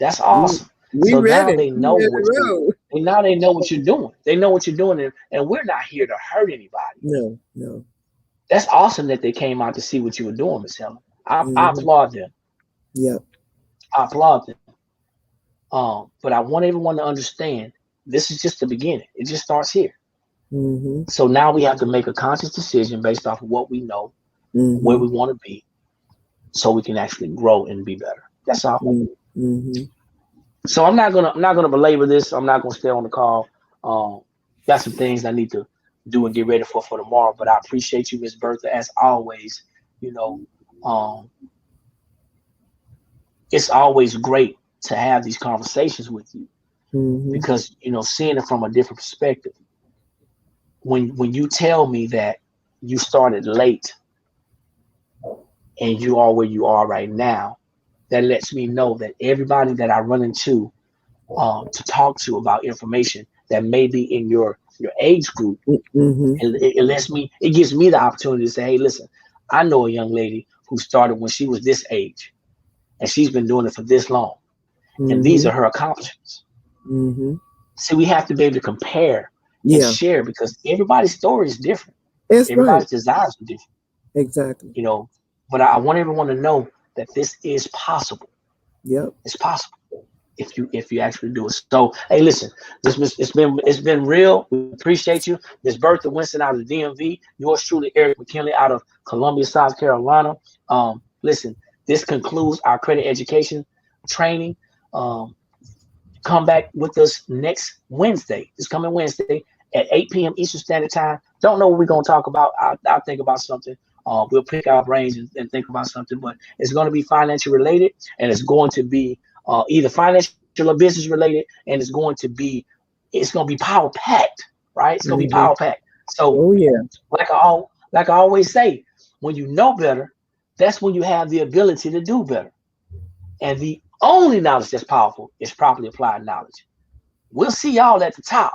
That's We, awesome. we So now ready. they We know ready what to you roll. and now they know what you're doing. They know what you're doing, and we're not here to hurt anybody. No, no. That's awesome that they came out to see what you were doing, Miss Helen. I Hmm. applaud them. Yep. I applaud them. But I want everyone to understand this is just the beginning. It just starts here. Hmm. So now we have to make a conscious decision based off of what we know, where Hmm. we want to be, so we can actually grow and be better. That's all. Hmm. So I'm not gonna belabor this. I'm not gonna stay on the call. Um, got some things I need to do and get ready for tomorrow. But I appreciate you, Miss Bertha, as always. You know, um, it's always great to have these conversations with you Hmm. because seeing it from a different perspective. When you tell me that you started late and you are where you are right now, that lets me know that everybody that I run into to talk to about information that may be in your age group, Hmm. and it gives me the opportunity to say, hey, listen, I know a young lady who started when she was this age, and she's been doing it for this long, and these Hmm. are her accomplishments. Hmm. See, we have to be able to compare and Yeah, share because everybody's story is different, that's right. everybody's desires are different. Exactly. you know. But I want everyone to know that this is possible. Yep. It's possible if you actually do it. So hey, listen, it's been real. We appreciate you, Miss Bertha Winston out of the DMV. Yours truly, Eric McKinley out of Columbia, South Carolina. Listen. This concludes our credit education training. Um, Come back with us next Wednesday. This coming Wednesday at 8 p.m. Eastern Standard Time. Don't know what we're going to talk about. I'll think about something. We'll pick our brains and think about something, but it's going to be financial related, and it's going to be either financial or business related, and it's going to be power packed, right? It's going to be power Mhm. packed. So, Oh yeah. like I always say, when you know better, that's when you have the ability to do better. And the only knowledge that's powerful is properly applied knowledge. We'll see y'all at the top.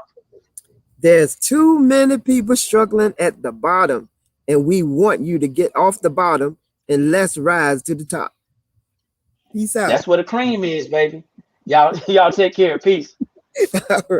There's too many people struggling at the bottom, and we want you to get off the bottom and let's rise to the top. Peace out. That's where the cream is, baby. Y'all take care. Peace. All right.